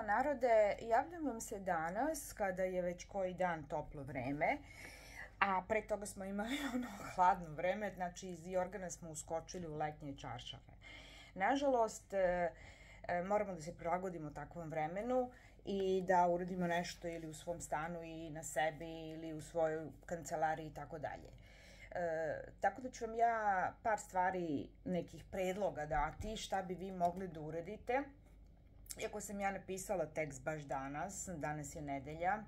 narode, javljam vam se danas kada je već koji dan toplo vreme, a pre toga smo imali hladno vreme, znači iz jorgana smo uskočili u letnje čaršafe. Nažalost, moramo da se prilagodimo takvom vremenu i da uradimo nešto ili u svom stanu i na sebi ili u svojoj kancelariji i tako dalje. Tako da ću vam ja par stvari, nekih predloga dati šta bi vi mogli da uradite. Iako sam ja napisala tekst baš danas je nedelja,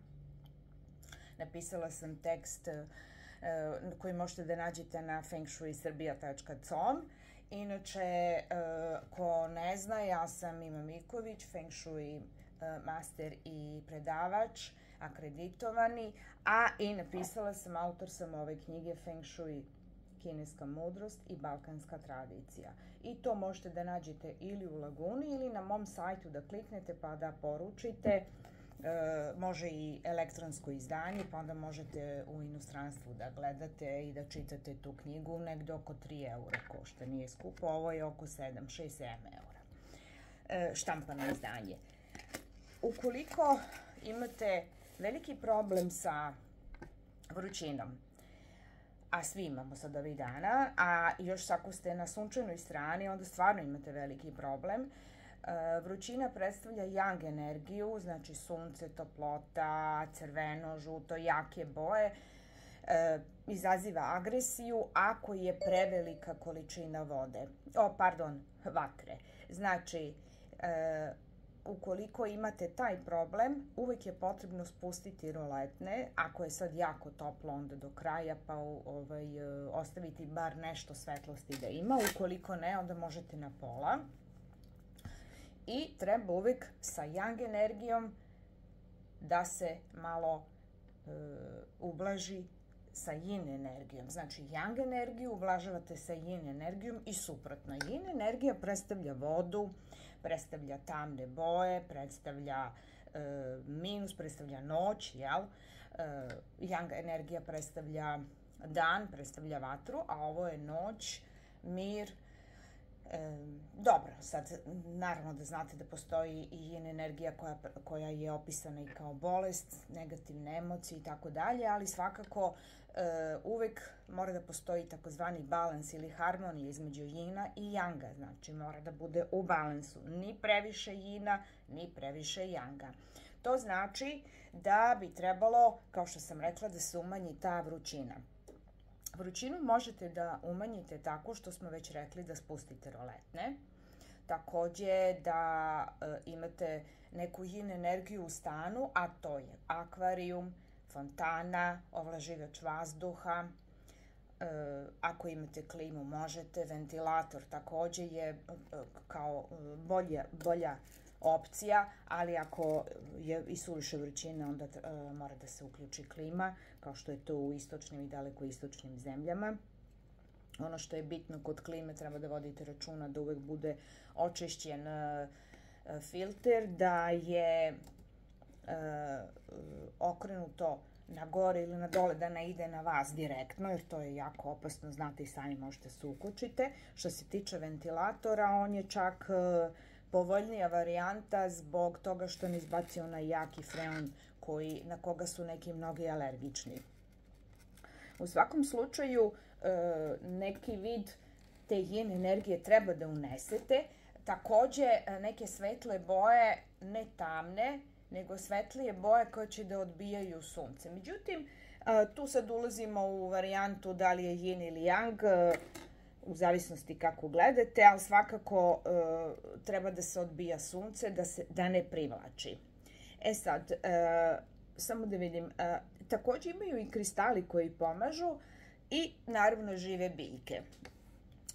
napisala sam tekst koji možete da nađete na fengshuisrbija.com. Inače, ko ne zna, ja sam Ima Miković, Feng Shui master i predavač, akreditovani, a i napisala sam, autor sam ove knjige Feng Shui, kineska mudrost i balkanska tradicija. I to možete da nađete ili u Laguni ili na mom sajtu da kliknete pa da poručite. Može i elektronsko izdanje, pa onda možete u inostranstvu da gledate i da čitate tu knjigu. Negde oko 3 eura košta, nije skupo. Ovo je oko 6-7 eura. Štampano izdanje. Ukoliko imate veliki problem sa vrućinom, a svi imamo sad ovih dana, a još ako ste na sunčanoj strani, onda stvarno imate veliki problem. Vrućina predstavlja yang energiju, znači sunce, toplota, crveno, žuto, jake boje, izaziva agresiju ako je prevelika količina vatre. Znači, ukoliko imate taj problem, uvek je potrebno spustiti roletne. Ako je sad jako toplo, onda do kraja, pa ostaviti bar nešto svetlosti da ima. Ukoliko ne, onda možete na pola. I treba uvek sa yang energijom da se malo ublaži sa yin energijom. Znači, yang energiju ublažavate sa yin energijom i suprotno. Yin energija predstavlja vodu, predstavlja tamne boje, predstavlja minus, predstavlja noć, jel? Yang energija predstavlja dan, predstavlja vatru, a ovo je noć, mir. Dobro, sad naravno da znate da postoji i yin energija koja je opisana i kao bolest, negativne emocije i tako dalje, ali svakako uvek mora da postoji takozvani balans ili harmonija između yina i yanga, znači mora da bude u balansu, ni previše yina, ni previše yanga. To znači da bi trebalo, kao što sam rekla, da se umanji ta vrućina. Vrućinu možete da umanjite tako što smo već rekli da spustite roletne. Takođe da imate neku yin energiju u stanu, a to je akvarijum, fontana, ovlaživač vazduha. Ako imate klimu možete, ventilator takođe je kao bolja opcija, ali ako je i suviše vrućine, onda mora da se uključi klima, kao što je to u istočnim i daleko istočnim zemljama. Ono što je bitno kod klime, treba da vodite računa da uvek bude očišćen filter, da je okrenuto na gore ili na dole, da ne ide na vas direktno, jer to je jako opasno, znate i sami možete se ukočite. Što se tiče ventilatora, on je čak povoljnija varijanta zbog toga što ne izbaci onaj jaki freon na koga su neki mnogi alergični. U svakom slučaju, neki vid te yin energije treba da unesete. Takođe, neke svetle boje, ne tamne, nego svetlije boje koje će da odbijaju sunce. Međutim, tu sad ulazimo u varijantu da li je yin ili yang, u zavisnosti kako gledate, ali svakako treba da se odbija sunce, da ne privlači. E sad, samo da vidim, takođe imaju i kristali koji pomažu i naravno žive biljke.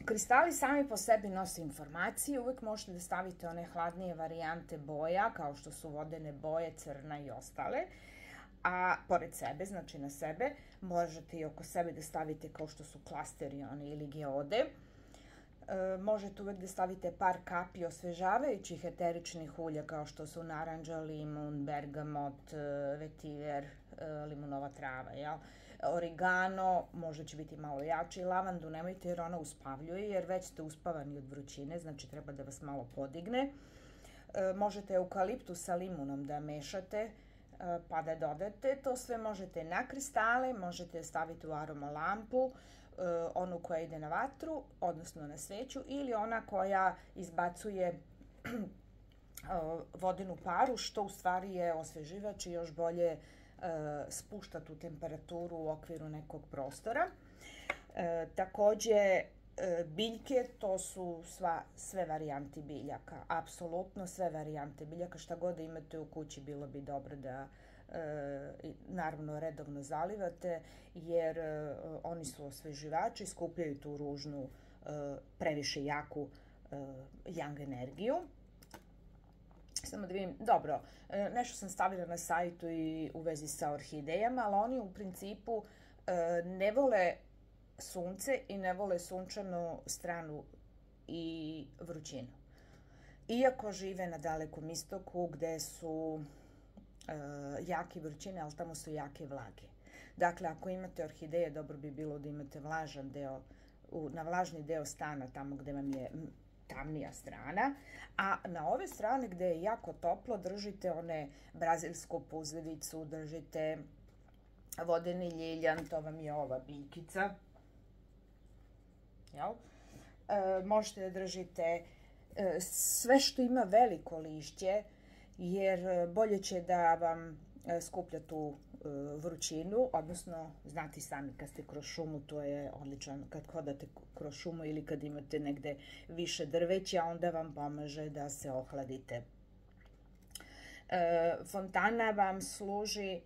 Kristali sami po sebi nose informacije, uvek možete da stavite one hladnije varijante boja, kao što su vodene boje, crna i ostale, a pored sebe, znači na sebe, možete i oko sebe da stavite kao što su klasterioni ili geode. Možete uvek da stavite par kapi osvežavajućih eteričnih ulja kao što su narandža, limun, bergamot, vetiver, limunova trava, jel? Origano, možda će biti malo jači, lavandu nemojte jer ona uspavljuje, jer već ste uspavani od vrućine, znači treba da vas malo podigne. možete eukaliptus sa limunom da mešate pa da dodate. To sve možete na kristale, možete staviti u aroma lampu, onu koja ide na vatru, odnosno na sveću, ili ona koja izbacuje vodenu paru, što u stvari je osveživač i još bolje spušta tu temperaturu u okviru nekog prostora. Takođe, biljke, to su sve varijante biljaka, apsolutno sve varijante biljaka, šta god da imate u kući bilo bi dobro da naravno redovno zalivate, jer oni su osveživači, skupljaju tu ružnu, previše jaku yang energiju. Samo da vidim, dobro, nešto sam stavila na sajtu i u vezi sa orhidejama, ali oni u principu ne vole sunce i ne vole sunčanu stranu i vrućinu. Iako žive na Dalekom istoku gde su jake vrućine, ali tamo su jake vlage. Dakle, ako imate orhideje, dobro bi bilo da imate vlažan deo, na vlažni deo stana, tamo gde vam je tamnija strana, a na ove strane gde je jako toplo držite one brazilsku puzevicu, držite vodeni ljiljan, to vam je ova biljkica. Jel? Možete da držite sve što ima veliko lišće, jer bolje će da vam skuplja tu vrućinu, odnosno znate sami kad ste kroz šumu, to je odličan kad hodate kroz šumu ili kad imate negde više drveća, onda vam pomaže da se ohladite. Fontana vam služi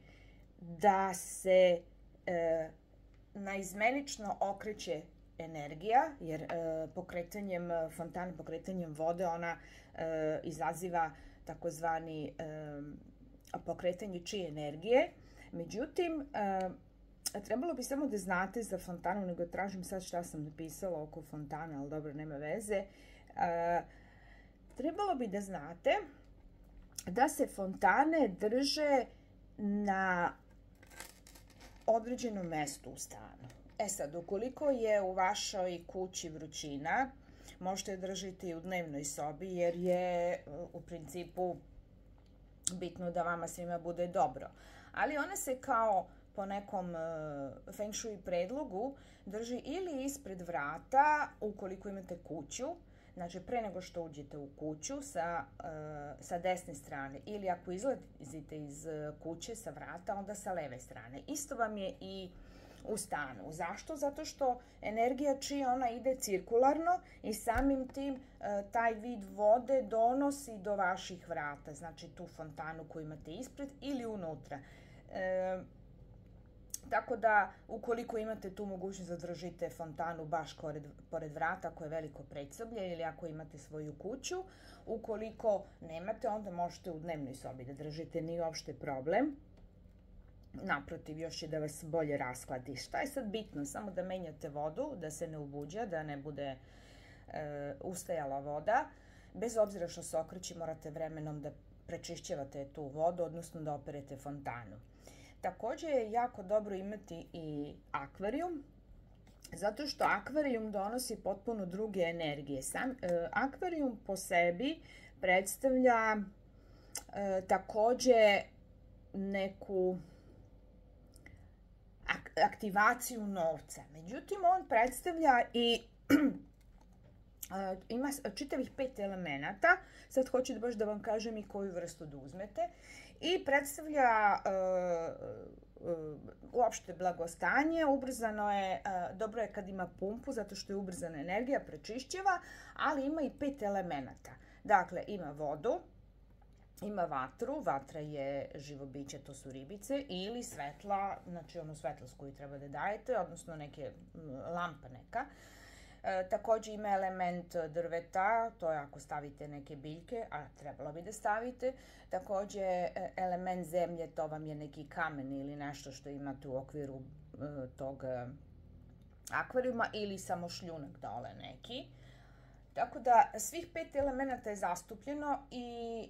da se naizmenično okreće energija, jer pokretanjem fontane, pokretanjem vode, ona izaziva takozvani pokretanje čije energije. Međutim, trebalo bi samo da znate za fontanu, nego tražim sad šta sam napisala oko fontana, ali dobro, nema veze. Trebalo bi da znate da se fontane drže na određenom mestu u stanu. E sad, ukoliko je u vašoj kući vrućina, možete držati i u dnevnoj sobi, jer je u principu bitno da vama svima bude dobro. Ali ona se kao po nekom feng shui predlogu drži ili ispred vrata ukoliko imate kuću, znači pre nego što uđete u kuću sa desne strane, ili ako izlazite iz kuće sa vrata, onda sa leve strane. Isto vam je i u stanu. Zašto? Zato što energija chi ona ide cirkularno i samim tim taj vid vode donosi do vaših vrata, znači tu fontanu koju imate ispred ili unutra. Tako da, ukoliko imate tu mogućnost da držite fontanu baš pored vrata koje je veliko predsoblje, ili ako imate svoju kuću, ukoliko nemate, onda možete u dnevnoj sobi da držite, nije uopšte problem. Naprotiv, još će da vas bolje raskladi. Šta je sad bitno? Samo da menjate vodu, da se ne ubuđa, da ne bude ustajala voda. Bez obzira što se okreći, morate vremenom da prečišćavate tu vodu, odnosno da operete fontanu. Takođe je jako dobro imati i akvarijum, zato što akvarijum donosi potpuno druge energije. Akvarijum po sebi predstavlja takođe neku aktivaciju novca. Međutim, on predstavlja i ima čitavih 5 elemenata. Sad hoću da baš da vam kažem i koju vrstu da uzmete. I predstavlja uopšte blagostanje, ubrzano je, dobro je kad ima pumpu, zato što je ubrzana energija, prečišćava, ali ima i 5 elemenata. Dakle, ima vodu, ima vatru, vatra je živo biće, to su ribice, ili svetla, znači onu svetlost koju treba da dajete, odnosno neke lampa neka. Takođe ima element drveta, to je ako stavite neke biljke, a trebalo bi da stavite. Takođe element zemlje, to vam je neki kamen ili nešto što imate u okviru tog akvarijuma, ili samo šljunak dole neki. Tako da svih 5 elemenata je zastupljeno i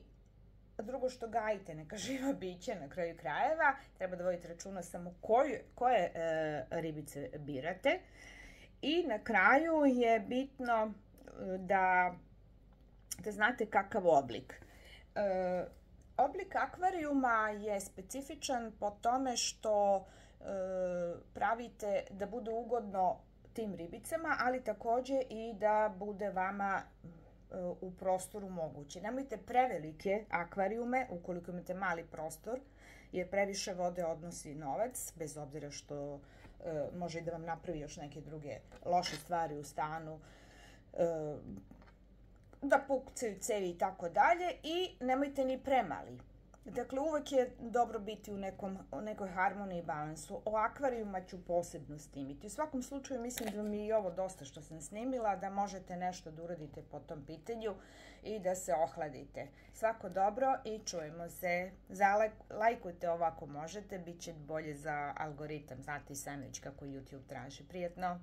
drugo što gajite neka živa bića na kraju krajeva, treba da vodite računa samo koje ribice birate. I na kraju je bitno da znate kakav oblik. Oblik akvarijuma je specifičan po tome što pravite da bude ugodno tim ribicama, ali također i da bude vama u prostoru moguće. Nemojte prevelike akvarijume ukoliko imate mali prostor, jer previše vode odnosi novac, bez obzira što može da vam napravi još neke druge loše stvari u stanu, da pukcaju cevi i tako dalje, i nemojte ni premali. Dakle, uvek je dobro biti u nekoj harmoniji i balansu. O akvarijuma ću posebno snimiti. U svakom slučaju mislim da mi je i ovo dosta što sam snimila, da možete nešto da uradite po tom pitanju i da se ohladite. Svako dobro i čujemo se. Lajkujte ovo ako možete, bit će bolje za algoritam. Znate i sami već kako YouTube traži. Prijetno!